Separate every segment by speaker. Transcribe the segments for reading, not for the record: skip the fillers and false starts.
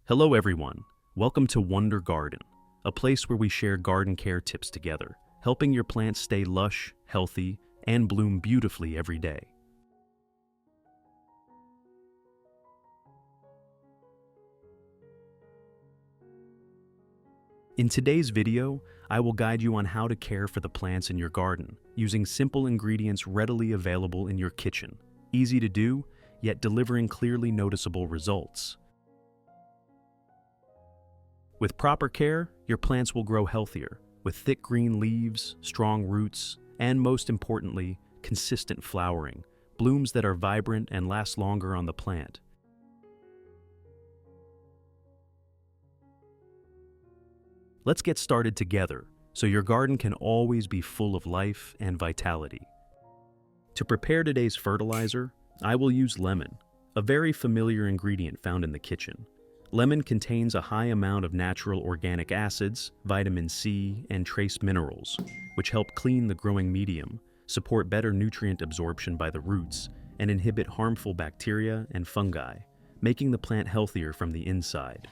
Speaker 1: Hello everyone, welcome to Wonder Garden, a place where we share garden care tips together, helping your plants stay lush, healthy, and bloom beautifully every day. In today's video, I will guide you on how to care for the plants in your garden, using simple ingredients readily available in your kitchen. Easy to do, yet delivering clearly noticeable results. With proper care, your plants will grow healthier, with thick green leaves, strong roots, and most importantly, consistent flowering, blooms that are vibrant and last longer on the plant. Let's get started together, so your garden can always be full of life and vitality. To prepare today's fertilizer, I will use lemon, a very familiar ingredient found in the kitchen. Lemon contains a high amount of natural organic acids, vitamin C, and trace minerals, which help clean the growing medium, support better nutrient absorption by the roots, and inhibit harmful bacteria and fungi, making the plant healthier from the inside.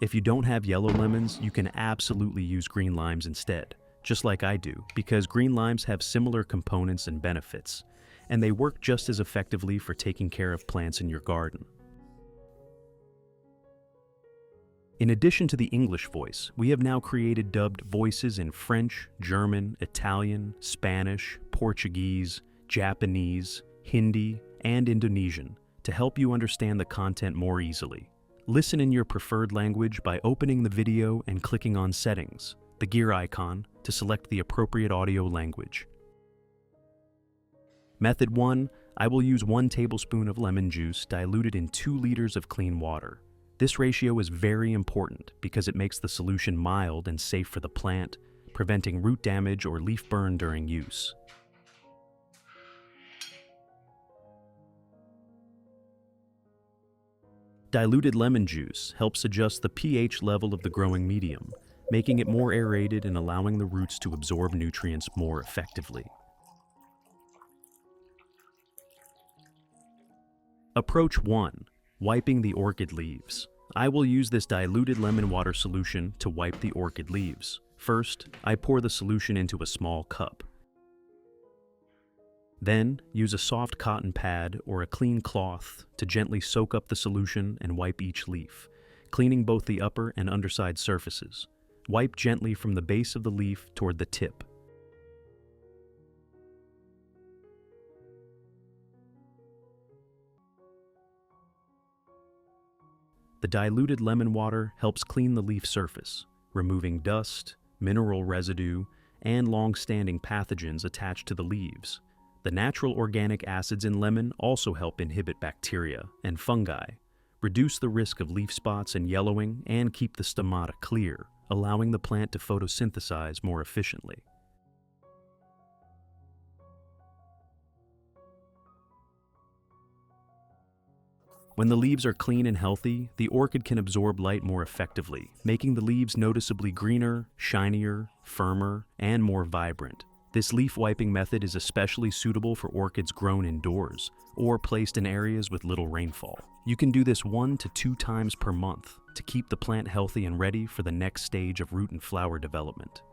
Speaker 1: If you don't have yellow lemons, you can absolutely use green limes instead, just like I do, because green limes have similar components and benefits, and they work just as effectively for taking care of plants in your garden. In addition to the English voice, we have now created dubbed voices in French, German, Italian, Spanish, Portuguese, Japanese, Hindi, and Indonesian to help you understand the content more easily. Listen in your preferred language by opening the video and clicking on Settings, the gear icon, to select the appropriate audio language. Method 1, I will use 1 tablespoon of lemon juice diluted in 2 liters of clean water. This ratio is very important because it makes the solution mild and safe for the plant, preventing root damage or leaf burn during use. Diluted lemon juice helps adjust the pH level of the growing medium, making it more aerated and allowing the roots to absorb nutrients more effectively. Approach 1. Wiping the orchid leaves. I will use this diluted lemon water solution to wipe the orchid leaves. First, I pour the solution into a small cup. Then, use a soft cotton pad or a clean cloth to gently soak up the solution and wipe each leaf, cleaning both the upper and underside surfaces. Wipe gently from the base of the leaf toward the tip. The diluted lemon water helps clean the leaf surface, removing dust, mineral residue, and long-standing pathogens attached to the leaves. The natural organic acids in lemon also help inhibit bacteria and fungi, reduce the risk of leaf spots and yellowing, and keep the stomata clear, allowing the plant to photosynthesize more efficiently. When the leaves are clean and healthy, the orchid can absorb light more effectively, making the leaves noticeably greener, shinier, firmer, and more vibrant. This leaf wiping method is especially suitable for orchids grown indoors or placed in areas with little rainfall. You can do this 1 to 2 times per month to keep the plant healthy and ready for the next stage of root and flower development.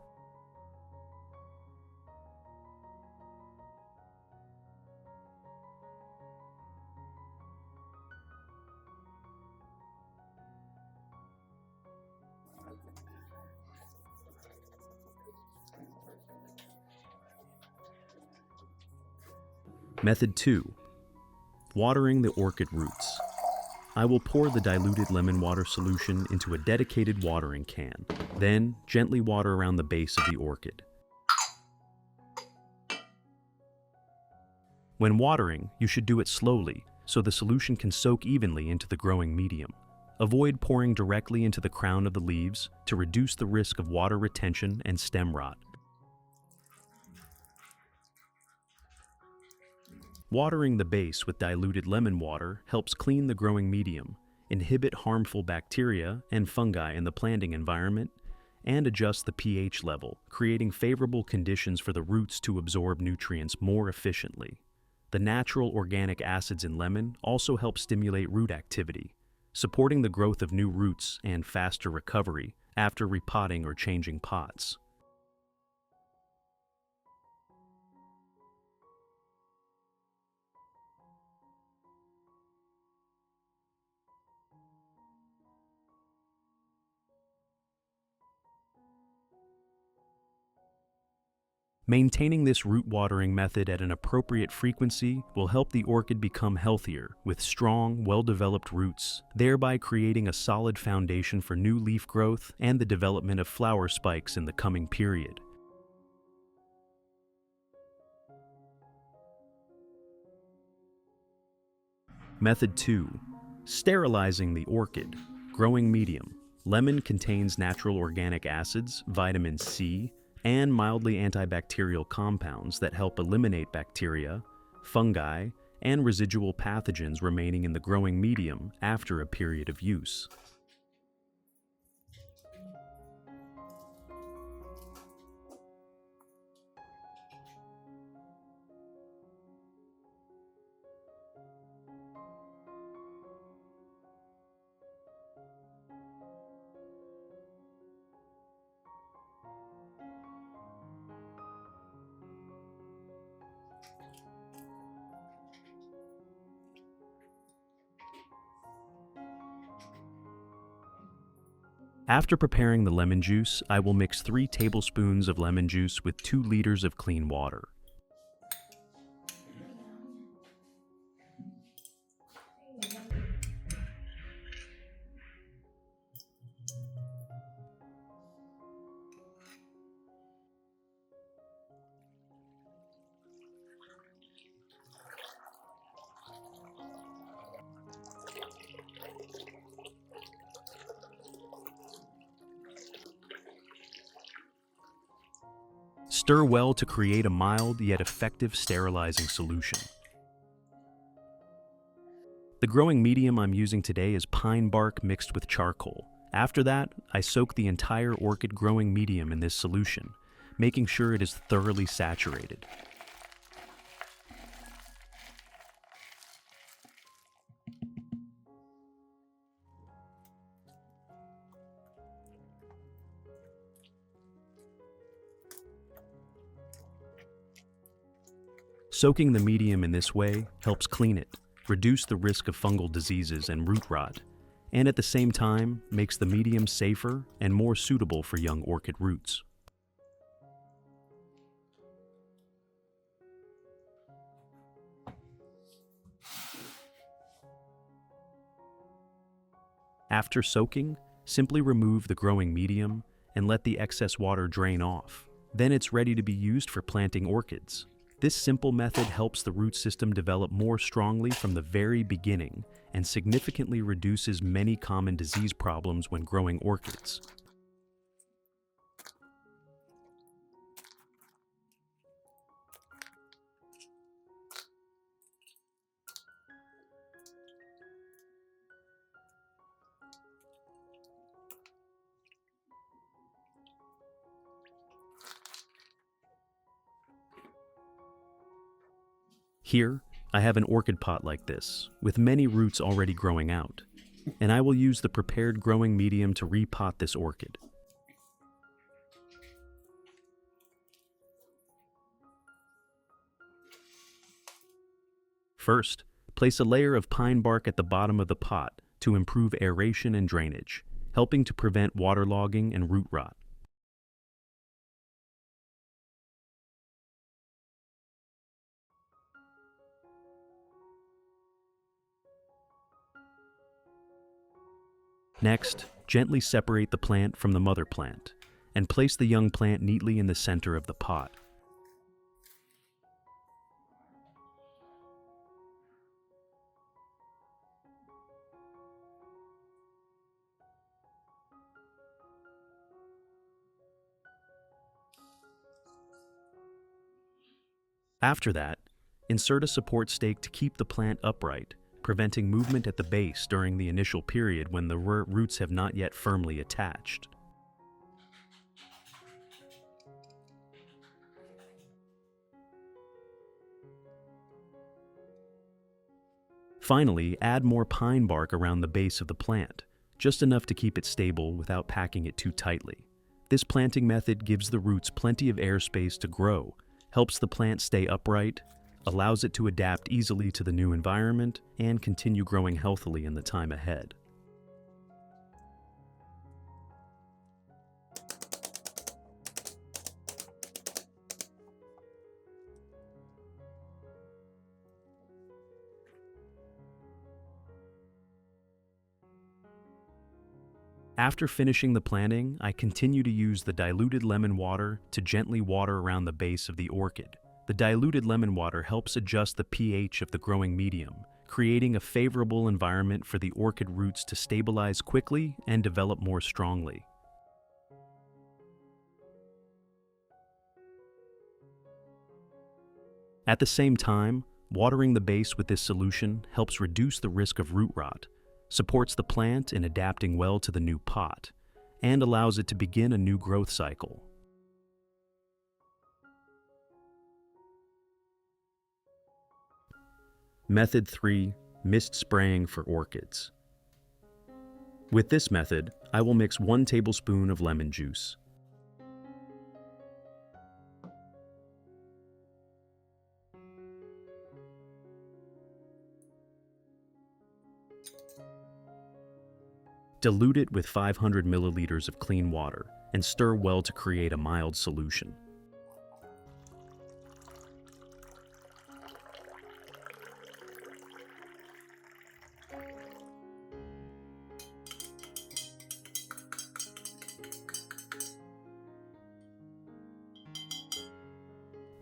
Speaker 1: Method 2. Watering the orchid roots. I will pour the diluted lemon water solution into a dedicated watering can, then gently water around the base of the orchid. When watering, you should do it slowly so the solution can soak evenly into the growing medium. Avoid pouring directly into the crown of the leaves to reduce the risk of water retention and stem rot. Watering the base with diluted lemon water helps clean the growing medium, inhibit harmful bacteria and fungi in the planting environment, and adjust the pH level, creating favorable conditions for the roots to absorb nutrients more efficiently. The natural organic acids in lemon also help stimulate root activity, supporting the growth of new roots and faster recovery after repotting or changing pots. Maintaining this root watering method at an appropriate frequency will help the orchid become healthier with strong, well-developed roots, thereby creating a solid foundation for new leaf growth and the development of flower spikes in the coming period. Method 2. Sterilizing the orchid. Growing medium. Lemon contains natural organic acids, vitamin C, and mildly antibacterial compounds that help eliminate bacteria, fungi, and residual pathogens remaining in the growing medium after a period of use. After preparing the lemon juice, I will mix 3 tablespoons of lemon juice with 2 liters of clean water. Stir well to create a mild yet effective sterilizing solution. The growing medium I'm using today is pine bark mixed with charcoal. After that, I soak the entire orchid growing medium in this solution, making sure it is thoroughly saturated. Soaking the medium in this way helps clean it, reduce the risk of fungal diseases and root rot, and at the same time makes the medium safer and more suitable for young orchid roots. After soaking, simply remove the growing medium and let the excess water drain off. Then it's ready to be used for planting orchids. This simple method helps the root system develop more strongly from the very beginning and significantly reduces many common disease problems when growing orchids. Here, I have an orchid pot like this, with many roots already growing out, and I will use the prepared growing medium to repot this orchid. First, place a layer of pine bark at the bottom of the pot to improve aeration and drainage, helping to prevent waterlogging and root rot. Next, gently separate the plant from the mother plant, and place the young plant neatly in the center of the pot. After that, insert a support stake to keep the plant upright, preventing movement at the base during the initial period when the roots have not yet firmly attached. Finally, add more pine bark around the base of the plant, just enough to keep it stable without packing it too tightly. This planting method gives the roots plenty of airspace to grow, helps the plant stay upright, allows it to adapt easily to the new environment, and continue growing healthily in the time ahead. After finishing the planting, I continue to use the diluted lemon water to gently water around the base of the orchid. The diluted lemon water helps adjust the pH of the growing medium, creating a favorable environment for the orchid roots to stabilize quickly and develop more strongly. At the same time, watering the base with this solution helps reduce the risk of root rot, supports the plant in adapting well to the new pot, and allows it to begin a new growth cycle. Method 3. Mist spraying for orchids. With this method, I will mix 1 tablespoon of lemon juice, dilute it with 500 milliliters of clean water, and stir well to create a mild solution.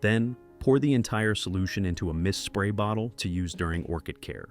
Speaker 1: Then, pour the entire solution into a mist spray bottle to use during orchid care.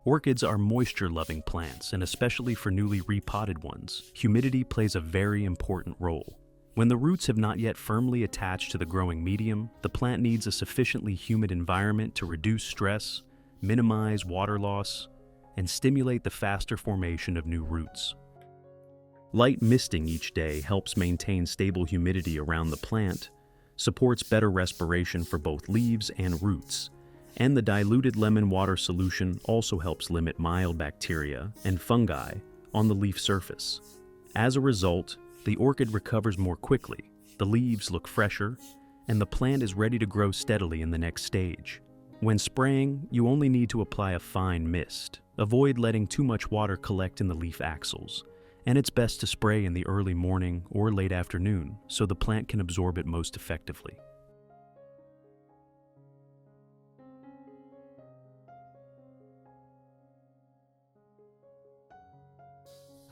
Speaker 1: Orchids are moisture-loving plants, and especially for newly repotted ones, humidity plays a very important role. When the roots have not yet firmly attached to the growing medium, the plant needs a sufficiently humid environment to reduce stress, minimize water loss, and stimulate the faster formation of new roots. Light misting each day helps maintain stable humidity around the plant, supports better respiration for both leaves and roots, and the diluted lemon water solution also helps limit mild bacteria and fungi on the leaf surface. As a result, the orchid recovers more quickly, the leaves look fresher, and the plant is ready to grow steadily in the next stage. When spraying, you only need to apply a fine mist. Avoid letting too much water collect in the leaf axils, and it's best to spray in the early morning or late afternoon so the plant can absorb it most effectively.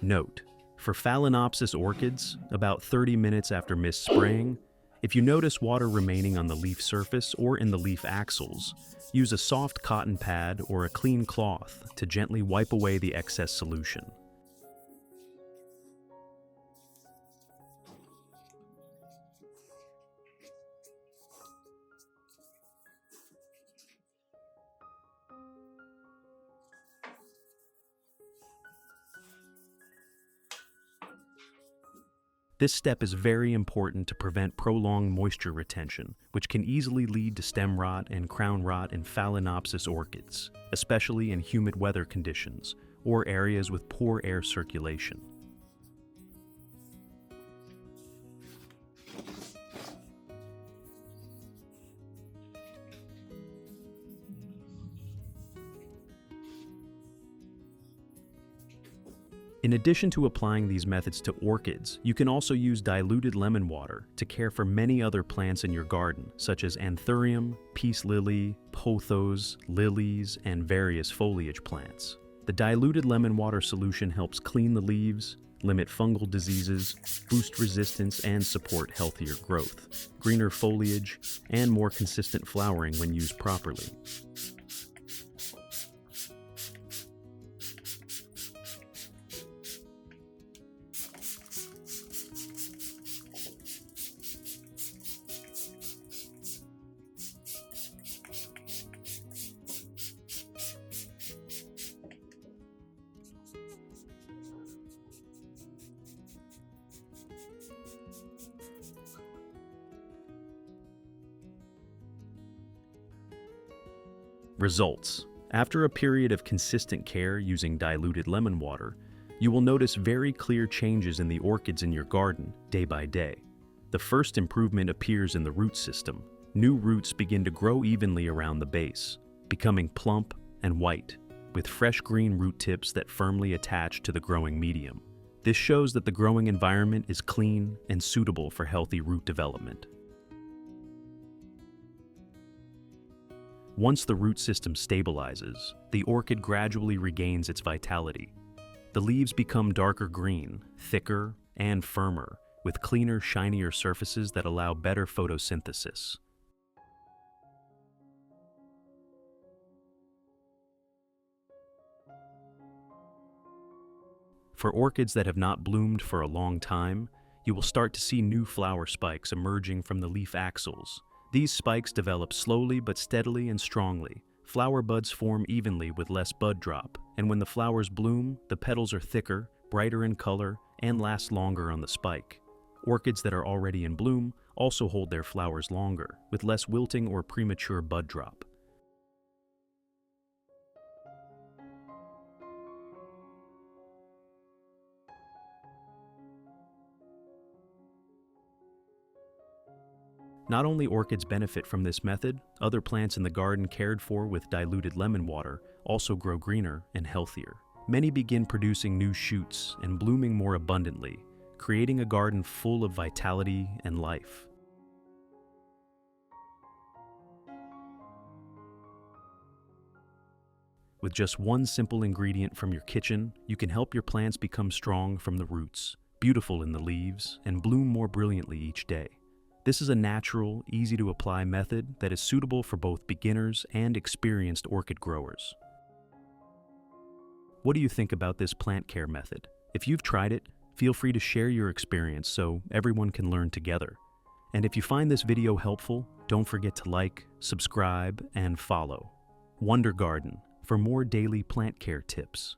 Speaker 1: Note: for Phalaenopsis orchids, about 30 minutes after mist spraying, if you notice water remaining on the leaf surface or in the leaf axils, use a soft cotton pad or a clean cloth to gently wipe away the excess solution. This step is very important to prevent prolonged moisture retention, which can easily lead to stem rot and crown rot in Phalaenopsis orchids, especially in humid weather conditions or areas with poor air circulation. In addition to applying these methods to orchids, you can also use diluted lemon water to care for many other plants in your garden, such as anthurium, peace lily, pothos, lilies, and various foliage plants. The diluted lemon water solution helps clean the leaves, limit fungal diseases, boost resistance, and support healthier growth, greener foliage, and more consistent flowering when used properly. Results. After a period of consistent care using diluted lemon water, you will notice very clear changes in the orchids in your garden day by day. The first improvement appears in the root system. New roots begin to grow evenly around the base, becoming plump and white, with fresh green root tips that firmly attach to the growing medium. This shows that the growing environment is clean and suitable for healthy root development. Once the root system stabilizes, the orchid gradually regains its vitality. The leaves become darker green, thicker, and firmer, with cleaner, shinier surfaces that allow better photosynthesis. For orchids that have not bloomed for a long time, you will start to see new flower spikes emerging from the leaf axils. These spikes develop slowly but steadily and strongly. Flower buds form evenly with less bud drop, and when the flowers bloom, the petals are thicker, brighter in color, and last longer on the spike. Orchids that are already in bloom also hold their flowers longer, with less wilting or premature bud drop. Not only orchids benefit from this method, other plants in the garden cared for with diluted lemon water also grow greener and healthier. Many begin producing new shoots and blooming more abundantly, creating a garden full of vitality and life. With just one simple ingredient from your kitchen, you can help your plants become strong from the roots, beautiful in the leaves, and bloom more brilliantly each day. This is a natural, easy-to-apply method that is suitable for both beginners and experienced orchid growers. What do you think about this plant care method? If you've tried it, feel free to share your experience so everyone can learn together. And if you find this video helpful, don't forget to like, subscribe, and follow Wonder Garden for more daily plant care tips.